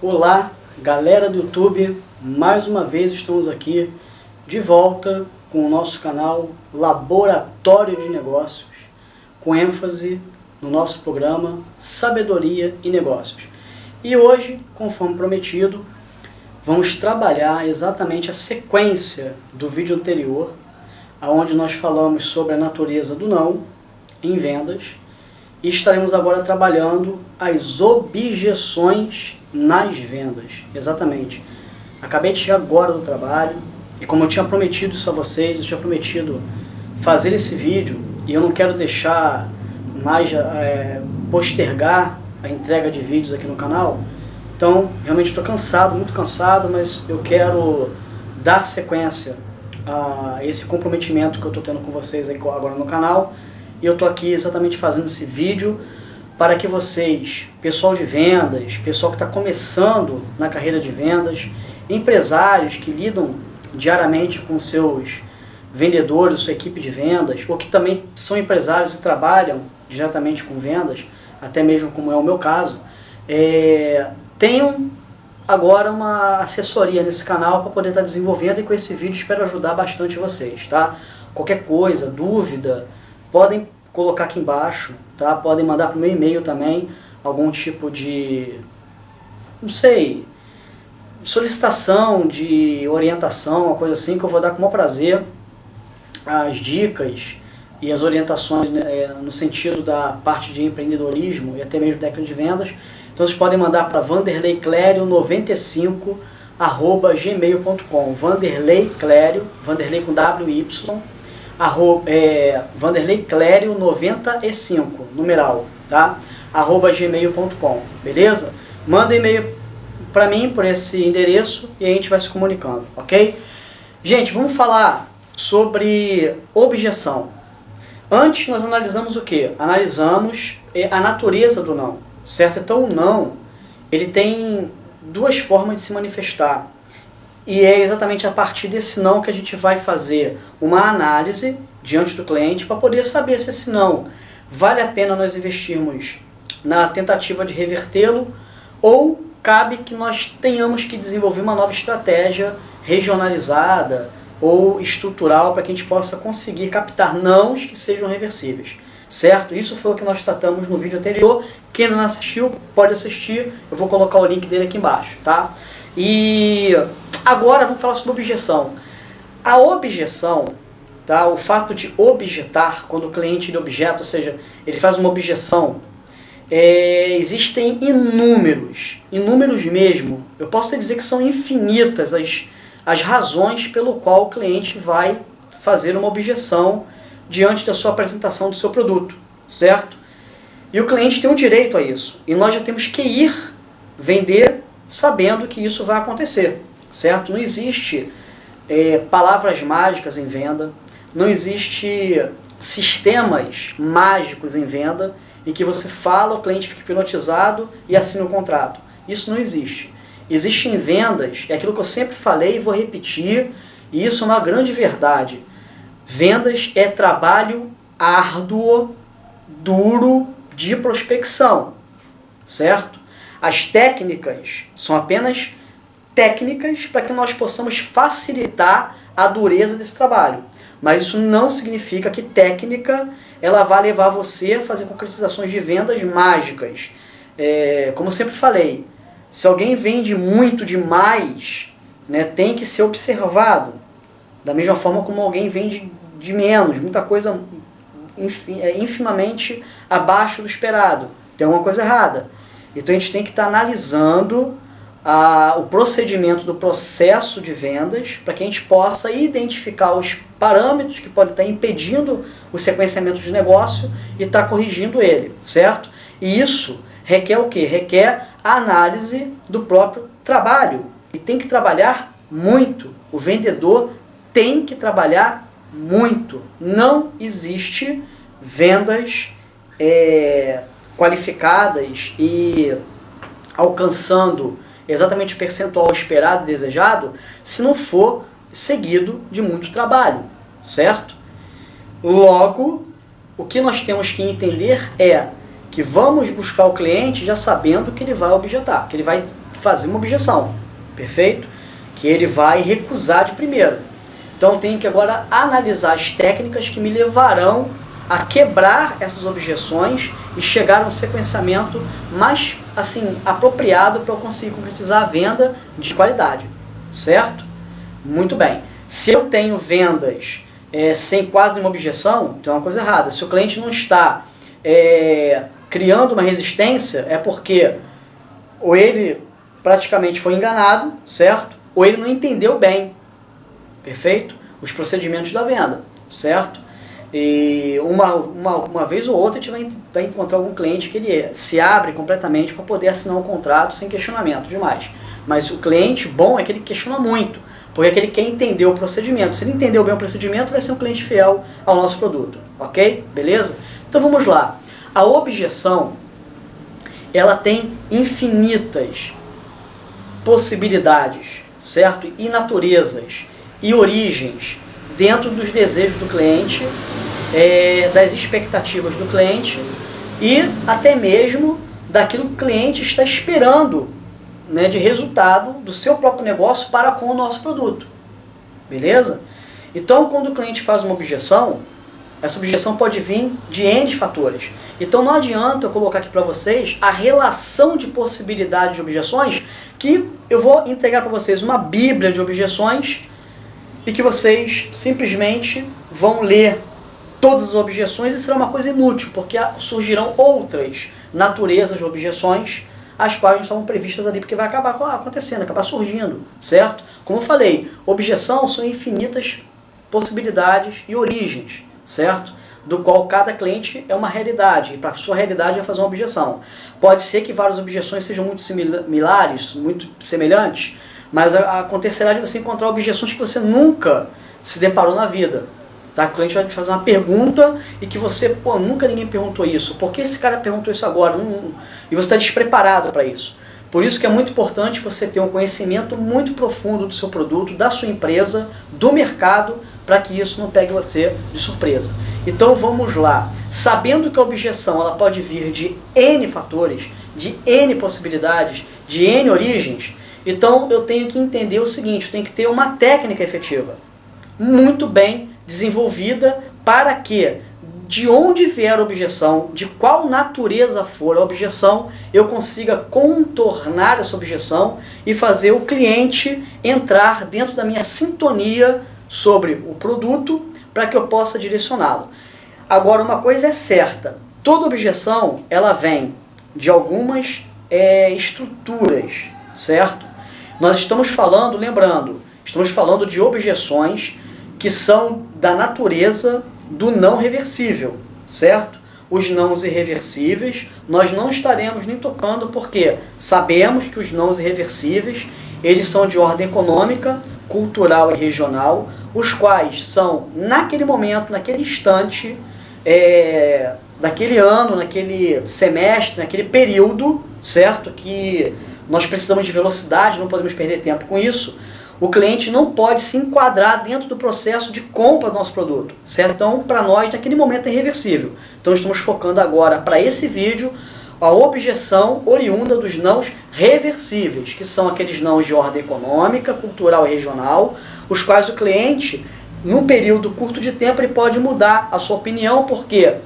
Olá, galera do YouTube, mais uma vez estamos aqui de volta com o nosso canal Laboratório de Negócios, com ênfase no nosso programa Sabedoria e Negócios. E hoje, conforme prometido, vamos trabalhar exatamente a sequência do vídeo anterior, onde nós falamos sobre a natureza do não em vendas, e estaremos agora trabalhando as objeções nas vendas. Exatamente. Acabei de chegar agora do trabalho e como eu tinha prometido isso a vocês, eu tinha prometido fazer esse vídeo e eu não quero deixar mais postergar a entrega de vídeos aqui no canal. Então, realmente estou cansado, muito cansado, mas eu quero dar sequência a esse comprometimento que eu estou tendo com vocês agora no canal. E eu estou aqui exatamente fazendo esse vídeo para que vocês, pessoal de vendas, pessoal que está começando na carreira de vendas, empresários que lidam diariamente com seus vendedores, sua equipe de vendas, ou que também são empresários e trabalham diretamente com vendas, até mesmo como é o meu caso, tenham agora uma assessoria nesse canal para poder estar desenvolvendo, e com esse vídeo espero ajudar bastante vocês, tá? Qualquer coisa, dúvida, podem colocar aqui embaixo, tá? Podem mandar para o meu e-mail também algum tipo de, não sei, solicitação de orientação, uma coisa assim, que eu vou dar com o maior prazer as dicas e as orientações no sentido da parte de empreendedorismo e até mesmo técnica de vendas. Então vocês podem mandar para vanderleyclerio95@gmail.com, Vanderley Clério, Vanderley com WY, Vanderley Clério 95, numeral, tá? @gmail.com, beleza? Manda e-mail para mim por esse endereço e a gente vai se comunicando, ok? Gente, vamos falar sobre objeção. Antes nós analisamos o que? Analisamos a natureza do não, certo? Então o não, ele tem duas formas de se manifestar. E é exatamente a partir desse não que a gente vai fazer uma análise diante do cliente para poder saber se esse não vale a pena nós investirmos na tentativa de revertê-lo, ou cabe que nós tenhamos que desenvolver uma nova estratégia regionalizada ou estrutural para que a gente possa conseguir captar nãos que sejam reversíveis, certo? Isso foi o que nós tratamos no vídeo anterior. Quem não assistiu, pode assistir, eu vou colocar o link dele aqui embaixo, tá? E agora vamos falar sobre objeção. A objeção, tá? O fato de objetar, quando o cliente ele objeta, ou seja, ele faz uma objeção, existem inúmeros mesmo. Eu posso até dizer que são infinitas as razões pelo qual o cliente vai fazer uma objeção diante da sua apresentação do seu produto, certo? E o cliente tem o direito a isso. E nós já temos que ir vender sabendo que isso vai acontecer, certo? Não existe palavras mágicas em venda, não existe sistemas mágicos em venda em que você fala, o cliente fica hipnotizado e assina o contrato. Isso não existe. Existe em vendas, é aquilo que eu sempre falei e vou repetir, e isso é uma grande verdade. Vendas é trabalho árduo, duro, de prospecção, certo? As técnicas são apenas técnicas para que nós possamos facilitar a dureza desse trabalho. Mas isso não significa que técnica ela vai levar você a fazer concretizações de vendas mágicas. Como eu sempre falei, se alguém vende muito demais, né, tem que ser observado. Da mesma forma como alguém vende de menos, muita coisa infimamente abaixo do esperado. Tem alguma coisa errada. Então a gente tem que estar analisando o procedimento do processo de vendas para que a gente possa identificar os parâmetros que podem estar impedindo o sequenciamento de negócio e estar corrigindo ele, certo? E isso requer o quê? Requer a análise do próprio trabalho. E tem que trabalhar muito. O vendedor tem que trabalhar muito. Não existe vendas qualificadas e alcançando exatamente o percentual esperado e desejado se não for seguido de muito trabalho, certo? Logo, o que nós temos que entender é que vamos buscar o cliente já sabendo que ele vai objetar, que ele vai fazer uma objeção, perfeito? Que ele vai recusar de primeiro. Então eu tenho que agora analisar as técnicas que me levarão a quebrar essas objeções e chegar a um sequenciamento mais assim apropriado para eu conseguir concretizar a venda de qualidade, certo? Muito bem. Se eu tenho vendas sem quase nenhuma objeção, tem uma coisa errada. Se o cliente não está criando uma resistência, é porque ou ele praticamente foi enganado, certo? Ou ele não entendeu bem, perfeito? Os procedimentos da venda, certo? E uma vez ou outra a gente vai encontrar algum cliente que ele se abre completamente para poder assinar um contrato sem questionamento demais. Mas o cliente bom é que ele questiona muito, porque é que ele quer entender o procedimento. Se ele entendeu bem o procedimento, vai ser um cliente fiel ao nosso produto, ok? Beleza? Então vamos lá. A objeção, ela tem infinitas possibilidades, certo? E naturezas e origens dentro dos desejos do cliente, das expectativas do cliente e até mesmo daquilo que o cliente está esperando, né, de resultado do seu próprio negócio para com o nosso produto. Beleza? Então, quando o cliente faz uma objeção, essa objeção pode vir de N fatores. Então não adianta eu colocar aqui para vocês a relação de possibilidades de objeções, que eu vou entregar para vocês uma bíblia de objeções e que vocês simplesmente vão ler todas as objeções e será uma coisa inútil, porque surgirão outras naturezas de objeções, as quais não estavam previstas ali, porque vai acabar acontecendo, acabar surgindo, certo? Como eu falei, objeção são infinitas possibilidades e origens, certo? Do qual cada cliente é uma realidade, e para a sua realidade vai fazer uma objeção. Pode ser que várias objeções sejam muito similares, muito semelhantes, mas acontecerá de você encontrar objeções que você nunca se deparou na vida. Tá? O cliente vai te fazer uma pergunta e que você, nunca ninguém perguntou isso. Por que esse cara perguntou isso agora? E você está despreparado para isso. Por isso que é muito importante você ter um conhecimento muito profundo do seu produto, da sua empresa, do mercado, para que isso não pegue você de surpresa. Então vamos lá. Sabendo que a objeção ela pode vir de N fatores, de N possibilidades, de N origens, então eu tenho que entender o seguinte, eu tenho que ter uma técnica efetiva, muito bem desenvolvida, para que, de onde vier a objeção, de qual natureza for a objeção, eu consiga contornar essa objeção e fazer o cliente entrar dentro da minha sintonia sobre o produto, para que eu possa direcioná-lo. Agora, uma coisa é certa, toda objeção ela vem de algumas estruturas, certo? Nós estamos falando, lembrando, estamos falando de objeções que são da natureza do não reversível, certo? Os nãos irreversíveis nós não estaremos nem tocando, porque sabemos que os nãos irreversíveis eles são de ordem econômica, cultural e regional, os quais são naquele momento, naquele instante, daquele ano, naquele semestre, naquele período, certo? Que nós precisamos de velocidade, não podemos perder tempo com isso. O cliente não pode se enquadrar dentro do processo de compra do nosso produto, certo? Então, para nós, naquele momento é irreversível. Então, estamos focando agora, para esse vídeo, a objeção oriunda dos nãos reversíveis, que são aqueles nãos de ordem econômica, cultural e regional, os quais o cliente, num período curto de tempo, ele pode mudar a sua opinião, porque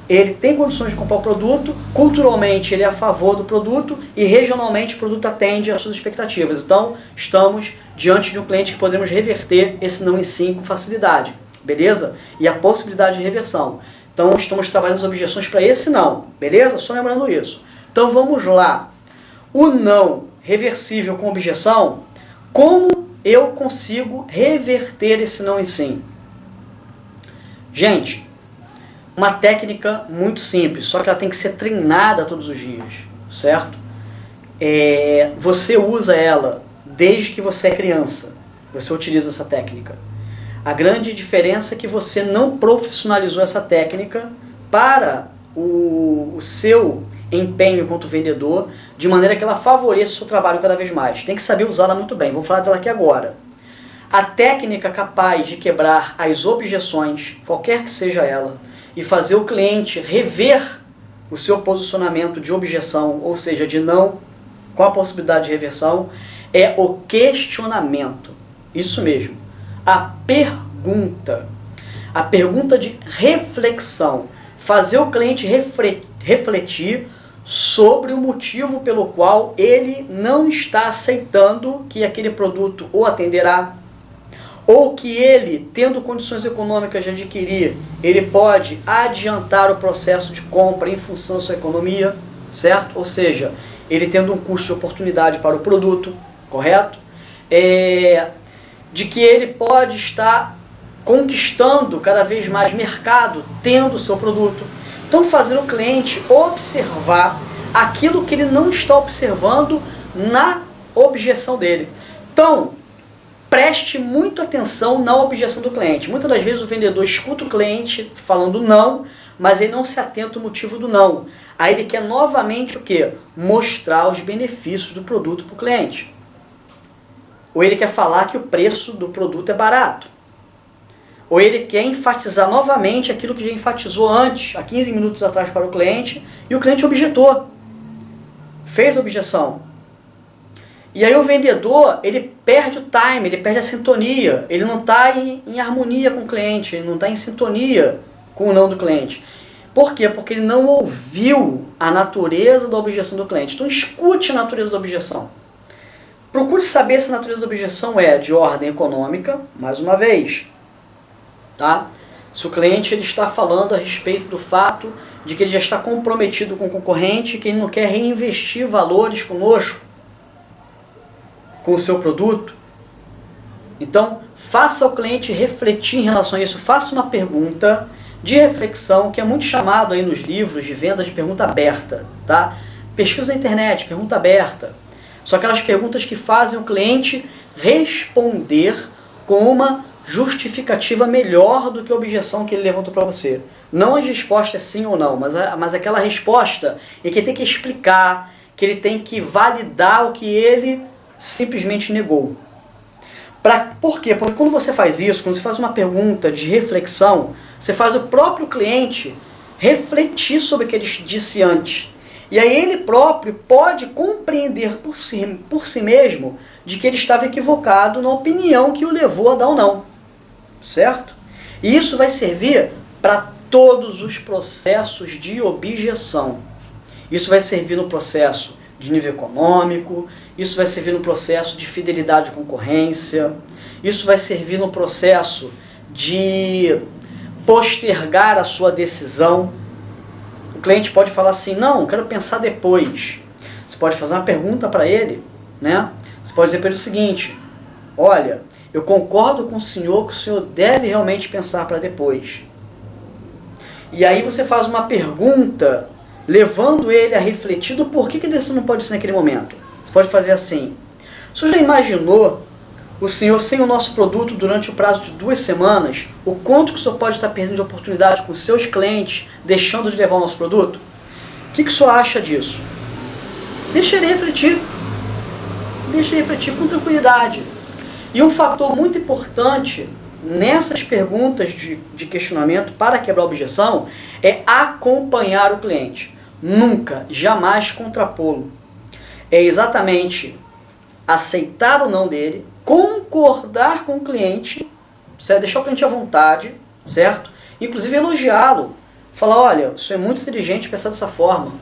ele tem condições de comprar o produto, culturalmente ele é a favor do produto e regionalmente o produto atende às suas expectativas. Então, estamos diante de um cliente que podemos reverter esse não em sim com facilidade, beleza? E a possibilidade de reversão. Então, estamos trabalhando as objeções para esse não, beleza? Só lembrando isso. Então, vamos lá. O não reversível com objeção, como eu consigo reverter esse não em sim? Gente, uma técnica muito simples, só que ela tem que ser treinada todos os dias, certo? Você usa ela desde que você é criança, você utiliza essa técnica. A grande diferença é que você não profissionalizou essa técnica para o seu empenho enquanto vendedor, de maneira que ela favoreça o seu trabalho cada vez mais. Tem que saber usá-la muito bem, vou falar dela aqui agora. A técnica capaz de quebrar as objeções, qualquer que seja ela, e fazer o cliente rever o seu posicionamento de objeção, ou seja, de não com a possibilidade de reversão, é o questionamento. Isso mesmo. A pergunta. A pergunta de reflexão. Fazer o cliente refletir sobre o motivo pelo qual ele não está aceitando que aquele produto o atenderá, ou que ele, tendo condições econômicas de adquirir, ele pode adiantar o processo de compra em função da sua economia, certo? Ou seja, ele tendo um custo de oportunidade para o produto, correto? De que ele pode estar conquistando cada vez mais mercado, tendo o seu produto. Então, fazer o cliente observar aquilo que ele não está observando na objeção dele. Então, preste muito atenção na objeção do cliente. Muitas das vezes o vendedor escuta o cliente falando não, mas ele não se atenta ao motivo do não. Aí ele quer novamente o quê? Mostrar os benefícios do produto para o cliente. Ou ele quer falar que o preço do produto é barato. Ou ele quer enfatizar novamente aquilo que já enfatizou antes, há 15 minutos atrás para o cliente, e o cliente objetou. Fez a objeção. E aí o vendedor, ele perde o time, ele perde a sintonia, ele não está em harmonia com o cliente, ele não está em sintonia com o não do cliente. Por quê? Porque ele não ouviu a natureza da objeção do cliente. Então escute a natureza da objeção. Procure saber se a natureza da objeção é de ordem econômica, mais uma vez. Tá? Se o cliente ele está falando a respeito do fato de que ele já está comprometido com o concorrente, que ele não quer reinvestir valores conosco, com o seu produto. Então, faça o cliente refletir em relação a isso. Faça uma pergunta de reflexão, que é muito chamado aí nos livros de venda de pergunta aberta. Tá? Pesquisa na internet, pergunta aberta. São aquelas perguntas que fazem o cliente responder com uma justificativa melhor do que a objeção que ele levantou para você. Não a resposta é sim ou não, mas aquela resposta é que ele tem que explicar, que ele tem que validar o que ele simplesmente negou. Por quê? Porque quando você faz isso, quando você faz uma pergunta de reflexão, você faz o próprio cliente refletir sobre o que ele disse antes. E aí ele próprio pode compreender por si mesmo de que ele estava equivocado na opinião que o levou a dar ou não. Certo? E isso vai servir para todos os processos de objeção. Isso vai servir no processo de nível econômico, isso vai servir no processo de fidelidade à concorrência, isso vai servir no processo de postergar a sua decisão. O cliente pode falar assim, não, quero pensar depois. Você pode fazer uma pergunta para ele, né? Você pode dizer para ele o seguinte, olha, eu concordo com o senhor que o senhor deve realmente pensar para depois. E aí você faz uma pergunta, levando ele a refletir do porquê que isso não pode ser naquele momento. Você pode fazer assim, o senhor já imaginou o senhor sem o nosso produto durante o prazo de 2 semanas, o quanto que o senhor pode estar perdendo de oportunidade com seus clientes, deixando de levar o nosso produto? O que o senhor acha disso? Deixa ele refletir. Deixa ele refletir com tranquilidade. E um fator muito importante nessas perguntas de questionamento para quebrar a objeção é acompanhar o cliente. Nunca, jamais contrapô-lo. É exatamente aceitar o não dele, concordar com o cliente, certo? Deixar o cliente à vontade, certo? Inclusive elogiá-lo. Falar, olha, você é muito inteligente pensar dessa forma.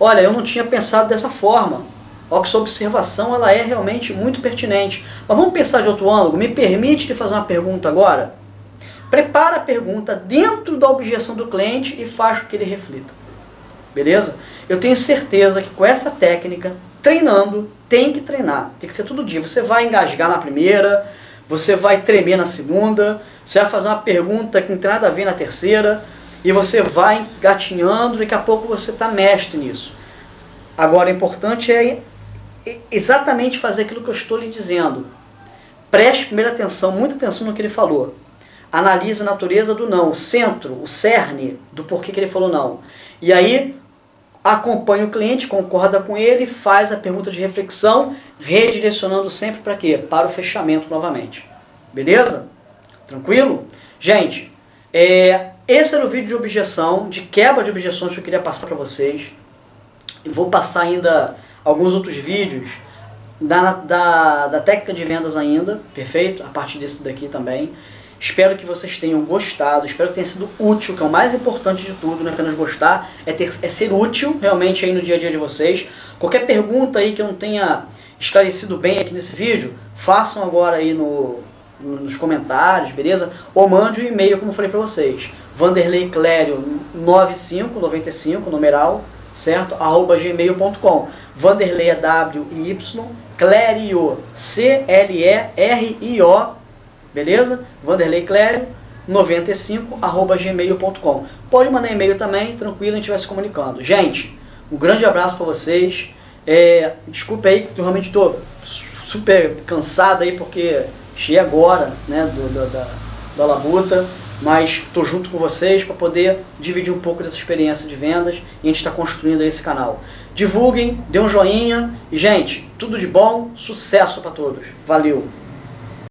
Olha, eu não tinha pensado dessa forma. Olha que sua observação ela é realmente muito pertinente. Mas vamos pensar de outro ângulo? Me permite te fazer uma pergunta agora? Prepara a pergunta dentro da objeção do cliente e faz com que ele reflita. Beleza? Eu tenho certeza que com essa técnica, treinando, tem que treinar. Tem que ser todo dia. Você vai engasgar na primeira, você vai tremer na segunda, você vai fazer uma pergunta que não tem nada a ver na terceira, e você vai engatinhando, daqui a pouco você está mestre nisso. Agora, o importante é exatamente fazer aquilo que eu estou lhe dizendo. Preste primeira atenção, muita atenção no que ele falou. Analise a natureza do não, o centro, o cerne do porquê que ele falou não. E aí, acompanha o cliente, concorda com ele, faz a pergunta de reflexão, redirecionando sempre para quê? Para o fechamento novamente. Beleza? Tranquilo? Gente, esse era o vídeo de objeção, de quebra de objeções que eu queria passar para vocês. Eu vou passar ainda alguns outros vídeos da técnica de vendas ainda, perfeito? A partir desse daqui também. Espero que vocês tenham gostado, espero que tenha sido útil, que é o mais importante de tudo, não é apenas gostar, é ser útil realmente aí no dia a dia de vocês. Qualquer pergunta aí que eu não tenha esclarecido bem aqui nesse vídeo, façam agora aí nos comentários, beleza? Ou mande um e-mail, como eu falei para vocês, vanderleyclerio95, numeral, certo? @gmail.com. Vanderley é W-I-Y, Clerio, C-L-E-R-I-O, beleza? vanderleyclerio95, @gmail.com. Pode mandar e-mail também, tranquilo, a gente vai se comunicando. Gente, um grande abraço para vocês. Desculpa aí que eu realmente estou super cansado aí, porque cheguei agora, né, da labuta, mas estou junto com vocês para poder dividir um pouco dessa experiência de vendas e a gente está construindo aí esse canal. Divulguem, dê um joinha e, gente, tudo de bom, sucesso para todos. Valeu!